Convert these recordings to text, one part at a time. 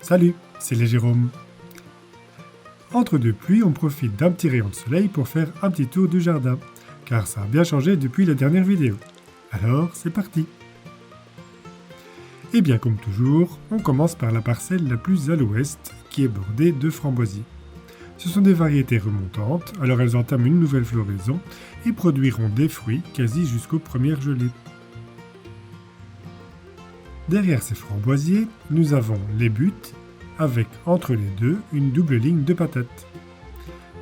Salut, c'est les Jérôme. Entre deux pluies, on profite d'un petit rayon de soleil pour faire un petit tour du jardin, car ça a bien changé depuis la dernière vidéo. Alors, c'est parti. Et bien comme toujours, on commence par la parcelle la plus à l'ouest, qui est bordée de framboisiers. Ce sont des variétés remontantes, alors elles entament une nouvelle floraison et produiront des fruits quasi jusqu'aux premières gelées. Derrière ces framboisiers, nous avons les buttes, avec entre les deux une double ligne de patates.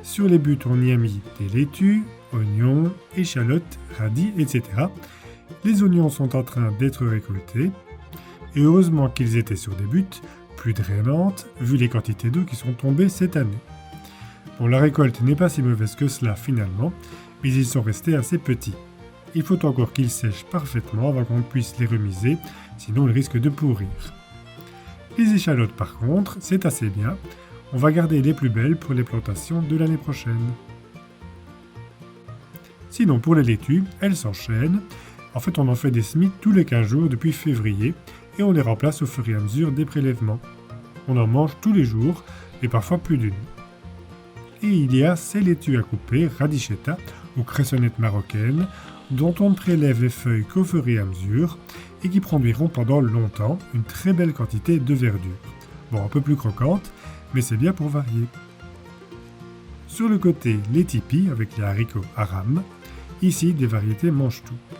Sur les buttes, on y a mis des laitues, oignons, échalotes, radis, etc. Les oignons sont en train d'être récoltés, et heureusement qu'ils étaient sur des buttes plus drainantes, vu les quantités d'eau qui sont tombées cette année. Bon, la récolte n'est pas si mauvaise que cela finalement, mais ils sont restés assez petits. Il faut encore qu'ils sèchent parfaitement avant qu'on puisse les remiser, sinon ils risquent de pourrir. Les échalotes par contre, c'est assez bien, on va garder les plus belles pour les plantations de l'année prochaine. Sinon pour les laitues, elles s'enchaînent. En fait, on en fait des semis tous les 15 jours depuis février et on les remplace au fur et à mesure des prélèvements. On en mange tous les jours et parfois plus d'une. Et il y a ces laitues à couper, radicchetta ou cressonnettes marocaines, dont on ne prélève les feuilles qu'au fur et à mesure et qui produiront pendant longtemps une très belle quantité de verdure. Bon, un peu plus croquante, mais c'est bien pour varier. Sur le côté, les tipis avec les haricots aram. Ici, des variétés mangent tout.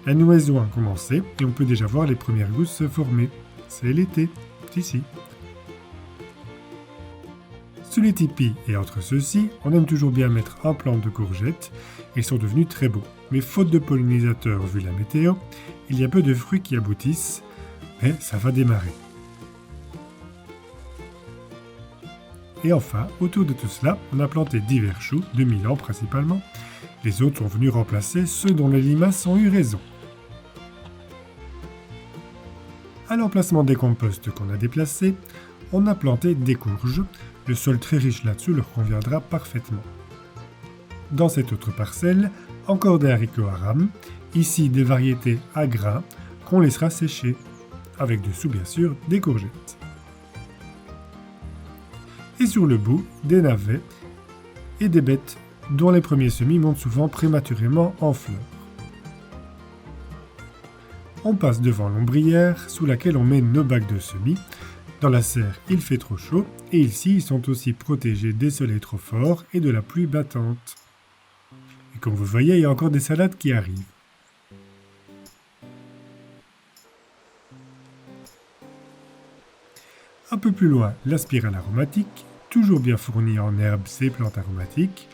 La nouaison a commencé et on peut déjà voir les premières gousses se former. C'est l'été, ici. Sous les tipis et entre ceux-ci, on aime toujours bien mettre un plant de courgettes. Ils sont devenus très beaux, mais faute de pollinisateurs vu la météo, il y a peu de fruits qui aboutissent, mais ça va démarrer. Et enfin, autour de tout cela, on a planté divers choux, de Milan principalement. Les autres sont venus remplacer ceux dont les limaces ont eu raison. À l'emplacement des composts qu'on a déplacés, on a planté des courges. Le sol très riche là-dessus leur conviendra parfaitement. Dans cette autre parcelle, encore des haricots aram, ici des variétés à grains qu'on laissera sécher, avec dessous bien sûr des courgettes. Et sur le bout, des navets et des bêtes, dont les premiers semis montent souvent prématurément en fleurs. On passe devant l'ombrière sous laquelle on met nos bacs de semis. Dans la serre, il fait trop chaud et ici, ils sont aussi protégés des soleils trop forts et de la pluie battante. Et comme vous voyez, il y a encore des salades qui arrivent. Un peu plus loin, la spirale aromatique, toujours bien fournie en herbes et plantes aromatiques,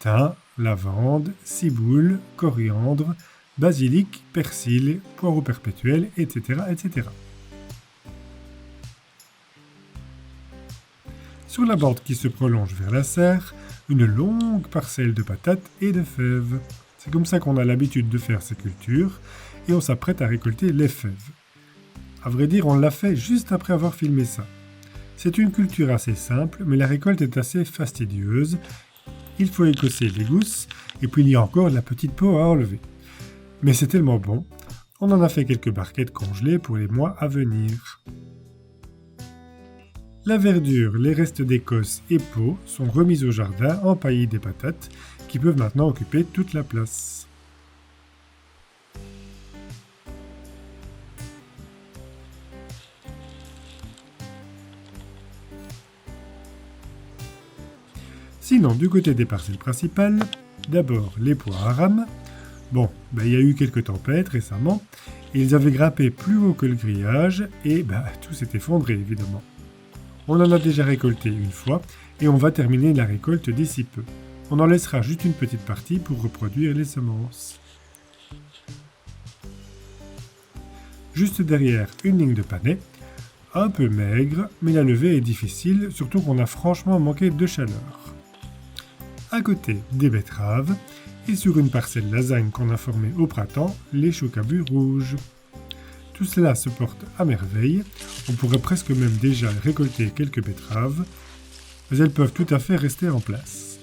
thym, lavande, ciboule, coriandre, basilic, persil, poireau perpétuel, etc., etc. Sur la bande qui se prolonge vers la serre, une longue parcelle de patates et de fèves. C'est comme ça qu'on a l'habitude de faire ces cultures et on s'apprête à récolter les fèves. À vrai dire, on l'a fait juste après avoir filmé ça. C'est une culture assez simple, mais la récolte est assez fastidieuse. Il faut écosser les gousses et puis il y a encore la petite peau à enlever. Mais c'est tellement bon, on en a fait quelques barquettes congelées pour les mois à venir. La verdure, les restes d'écosse et peaux sont remis au jardin empaillés des patates qui peuvent maintenant occuper toute la place. Sinon, du côté des parcelles principales, d'abord les pois aram. Bon, il y a eu quelques tempêtes récemment et ils avaient grimpé plus haut que le grillage et tout s'est effondré évidemment. On en a déjà récolté une fois et on va terminer la récolte d'ici peu. On en laissera juste une petite partie pour reproduire les semences. Juste derrière, une ligne de panais, un peu maigre, mais la levée est difficile, surtout qu'on a franchement manqué de chaleur. À côté, des betteraves et sur une parcelle lasagne qu'on a formée au printemps, les choux-cabus rouges. Tout cela se porte à merveille, on pourrait presque même déjà récolter quelques betteraves, mais elles peuvent tout à fait rester en place.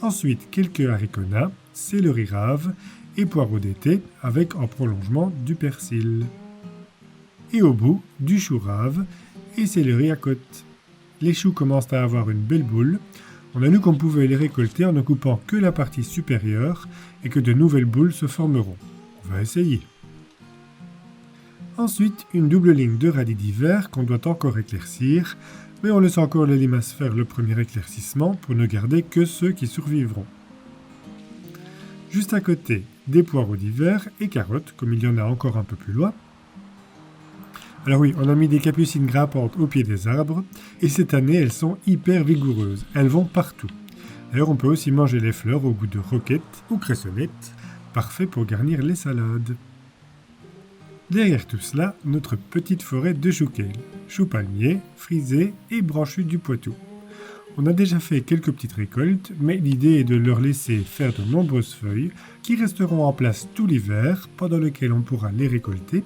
Ensuite, quelques haricots nains, céleri rave et poireaux d'été avec en prolongement du persil. Et au bout, du chou rave et céleri à côte. Les choux commencent à avoir une belle boule. On a lu qu'on pouvait les récolter en ne coupant que la partie supérieure et que de nouvelles boules se formeront. On va essayer. Ensuite, une double ligne de radis d'hiver qu'on doit encore éclaircir, mais on laisse encore les limaces faire le premier éclaircissement pour ne garder que ceux qui survivront. Juste à côté, des poireaux d'hiver et carottes, comme il y en a encore un peu plus loin. Alors oui, on a mis des capucines grimpantes au pied des arbres, et cette année, elles sont hyper vigoureuses. Elles vont partout. D'ailleurs, on peut aussi manger les fleurs au goût de roquettes ou cressonnettes, parfait pour garnir les salades. Derrière tout cela, notre petite forêt de choux kale, choux palmiers, frisés et branchus du Poitou. On a déjà fait quelques petites récoltes, mais l'idée est de leur laisser faire de nombreuses feuilles qui resteront en place tout l'hiver, pendant lequel on pourra les récolter.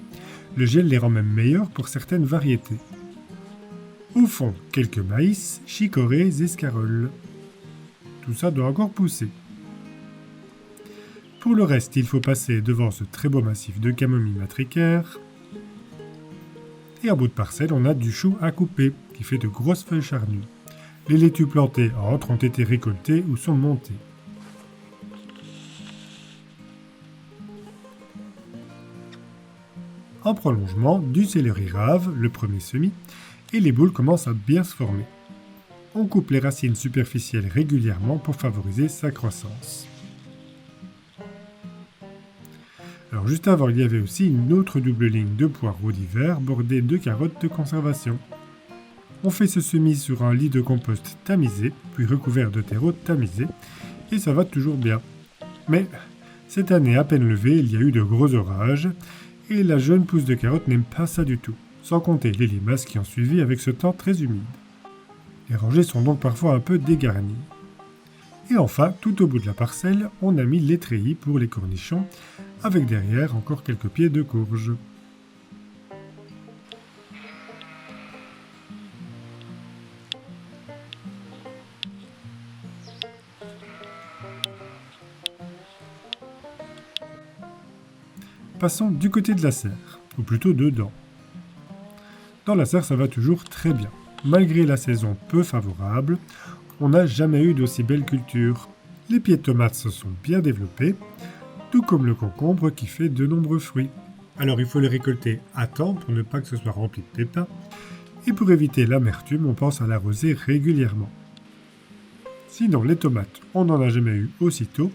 Le gel les rend même meilleurs pour certaines variétés. Au fond, quelques maïs, chicorées, escaroles. Tout ça doit encore pousser. Pour le reste, il faut passer devant ce très beau massif de camomille matricaire. Et en bout de parcelle, on a du chou à couper, qui fait de grosses feuilles charnues. Les laitues plantées entre ont été récoltées ou sont montées. En prolongement, du céleri rave, le premier semis, et les boules commencent à bien se former. On coupe les racines superficielles régulièrement pour favoriser sa croissance. Alors juste avant, il y avait aussi une autre double ligne de poireaux d'hiver bordée de carottes de conservation. On fait ce semis sur un lit de compost tamisé, puis recouvert de terreau tamisé, et ça va toujours bien. Mais cette année à peine levée, il y a eu de gros orages, et la jeune pousse de carottes n'aime pas ça du tout, sans compter les limaces qui ont suivi avec ce temps très humide. Les rangées sont donc parfois un peu dégarnies. Et enfin, tout au bout de la parcelle, on a mis les treillis pour les cornichons, avec derrière encore quelques pieds de courge. Passons du côté de la serre, ou plutôt dedans. Dans la serre, ça va toujours très bien. Malgré la saison peu favorable, on n'a jamais eu d'aussi belle culture. Les pieds de tomates se sont bien développés, tout comme le concombre qui fait de nombreux fruits. Alors il faut les récolter à temps pour ne pas que ce soit rempli de pépins, et pour éviter l'amertume, on pense à l'arroser régulièrement. Sinon, les tomates, on n'en a jamais eu aussitôt.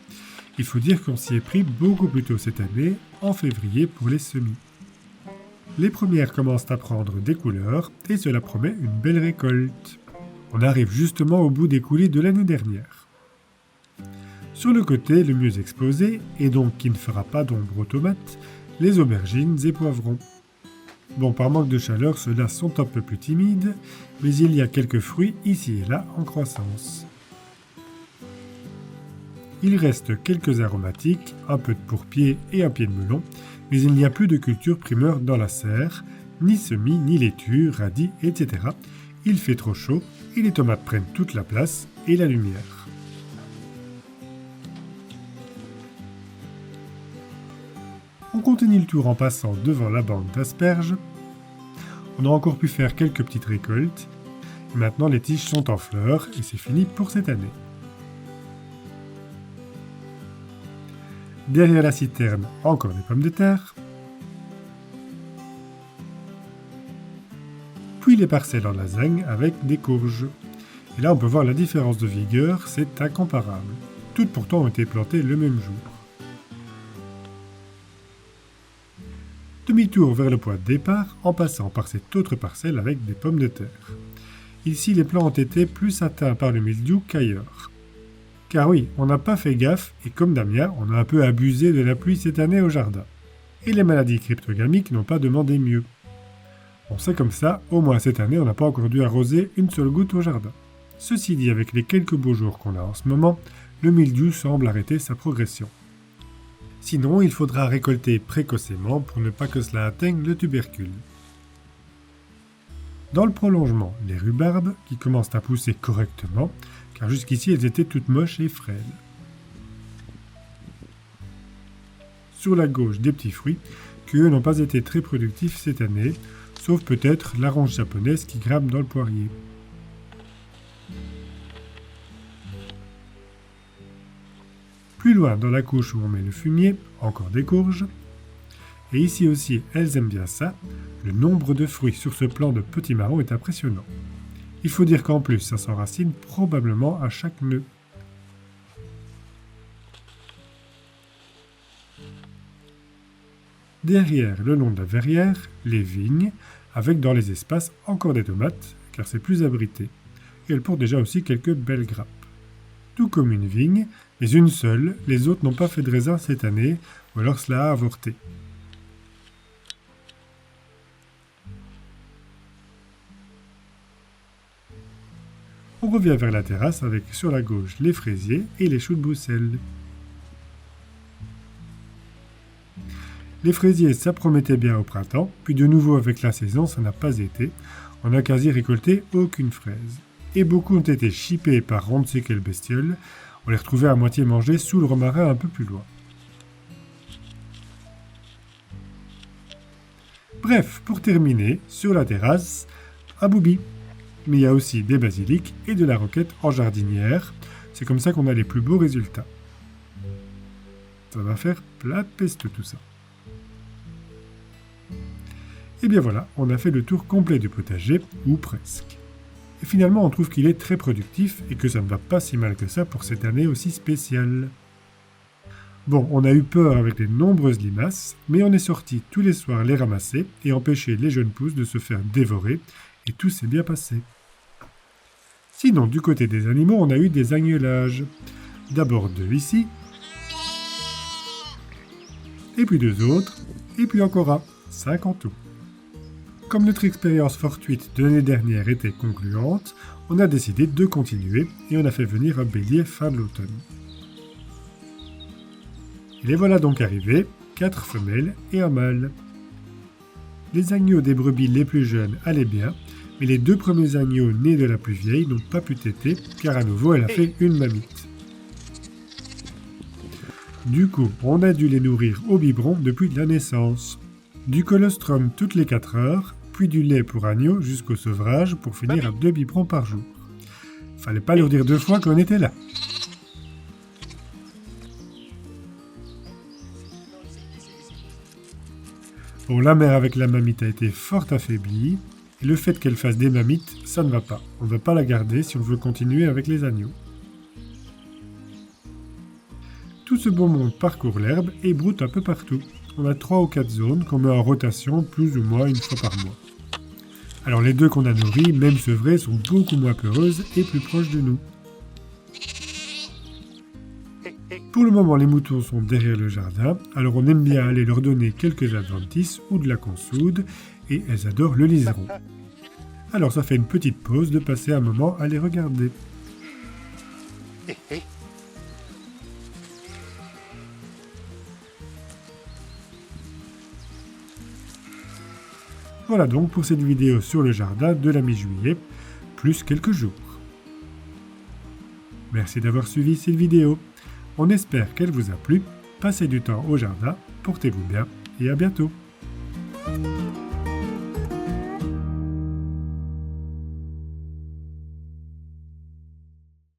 Il faut dire qu'on s'y est pris beaucoup plus tôt cette année, en février pour les semis. Les premières commencent à prendre des couleurs et cela promet une belle récolte. On arrive justement au bout des coulis de l'année dernière. Sur le côté le mieux exposé, et donc qui ne fera pas d'ombre aux tomates, les aubergines et poivrons. Bon, par manque de chaleur, ceux-là sont un peu plus timides, mais il y a quelques fruits ici et là en croissance. Il reste quelques aromatiques, un peu de pourpier et un pied de melon, mais il n'y a plus de culture primeur dans la serre, ni semis, ni laitue, radis, etc. Il fait trop chaud et les tomates prennent toute la place et la lumière. On continue le tour en passant devant la bande d'asperges. On a encore pu faire quelques petites récoltes. Et maintenant les tiges sont en fleurs et c'est fini pour cette année. Derrière la citerne, encore des pommes de terre. Puis les parcelles en lasagne avec des courges. Et là on peut voir la différence de vigueur, c'est incomparable. Toutes pourtant ont été plantées le même jour. Demi-tour vers le point de départ en passant par cette autre parcelle avec des pommes de terre. Ici les plants ont été plus atteints par le mildiou qu'ailleurs. Car oui, on n'a pas fait gaffe, et comme Damien, on a un peu abusé de la pluie cette année au jardin. Et les maladies cryptogamiques n'ont pas demandé mieux. Bon, c'est comme ça, au moins cette année, on n'a pas encore dû arroser une seule goutte au jardin. Ceci dit, avec les quelques beaux jours qu'on a en ce moment, le mildiou semble arrêter sa progression. Sinon, il faudra récolter précocement pour ne pas que cela atteigne le tubercule. Dans le prolongement, les rhubarbes, qui commencent à pousser correctement, car jusqu'ici elles étaient toutes moches et frêles. Sur la gauche, des petits fruits, qui eux n'ont pas été très productifs cette année. sauf peut-être la ronge japonaise qui grimpe dans le poirier. Plus loin, dans la couche où on met le fumier, encore des courges. Et ici aussi, elles aiment bien ça. Le nombre de fruits sur ce plant de petits marrons est impressionnant. Il faut dire qu'en plus, ça s'enracine probablement à chaque nœud. Derrière, le long de la verrière, les vignes, avec dans les espaces encore des tomates, car c'est plus abrité. Et elles portent déjà aussi quelques belles grappes. Tout comme une vigne, mais une seule, les autres n'ont pas fait de raisin cette année, ou alors cela a avorté. On revient vers la terrasse avec sur la gauche les fraisiers et les choux de Bruxelles. Les fraisiers, ça promettait bien au printemps, puis de nouveau avec la saison, ça n'a pas été. On n'a quasi récolté aucune fraise. Et beaucoup ont été chippés par on ne sait quelle bestiole. On les retrouvait à moitié mangés sous le romarin un peu plus loin. Bref, pour terminer, sur la terrasse, un boubi. Mais il y a aussi des basiliques et de la roquette en jardinière. C'est comme ça qu'on a les plus beaux résultats. Ça va faire plein de peste tout ça. Et bien voilà, on a fait le tour complet du potager, ou presque. Et finalement, on trouve qu'il est très productif et que ça ne va pas si mal que ça pour cette année aussi spéciale. Bon, on a eu peur avec les nombreuses limaces, mais on est sorti tous les soirs les ramasser et empêcher les jeunes pousses de se faire dévorer, et tout s'est bien passé. Sinon, du côté des animaux, on a eu des agnelages. D'abord 2 ici, et puis 2 autres, et puis encore un, 5 en tout. Comme notre expérience fortuite de l'année dernière était concluante, on a décidé de continuer et on a fait venir un bélier fin de l'automne. Et les voilà donc arrivés, 4 femelles et un mâle. Les agneaux des brebis les plus jeunes allaient bien, mais les 2 premiers agneaux nés de la plus vieille n'ont pas pu téter, car à nouveau elle a fait une mamite. Du coup, on a dû les nourrir au biberon depuis la naissance. Du colostrum toutes les 4 heures, puis du lait pour agneau jusqu'au sevrage pour finir à 2 biberons par jour. Fallait pas leur dire 2 fois qu'on était là. Bon, la mère avec la mamite a été fort affaiblie, et le fait qu'elle fasse des mamites, ça ne va pas. On ne va pas la garder si on veut continuer avec les agneaux. Tout ce beau monde parcourt l'herbe et broute un peu partout. On a 3 ou 4 zones qu'on met en rotation plus ou moins une fois par mois. Alors les 2 qu'on a nourris, même sevrés, sont beaucoup moins peureuses et plus proches de nous. Pour le moment, les moutons sont derrière le jardin, alors on aime bien aller leur donner quelques adventices ou de la consoude, et elles adorent le liseron. Alors ça fait une petite pause de passer un moment à les regarder. Voilà donc pour cette vidéo sur le jardin de la mi-juillet, plus quelques jours. Merci d'avoir suivi cette vidéo. On espère qu'elle vous a plu. Passez du temps au jardin, portez-vous bien et à bientôt.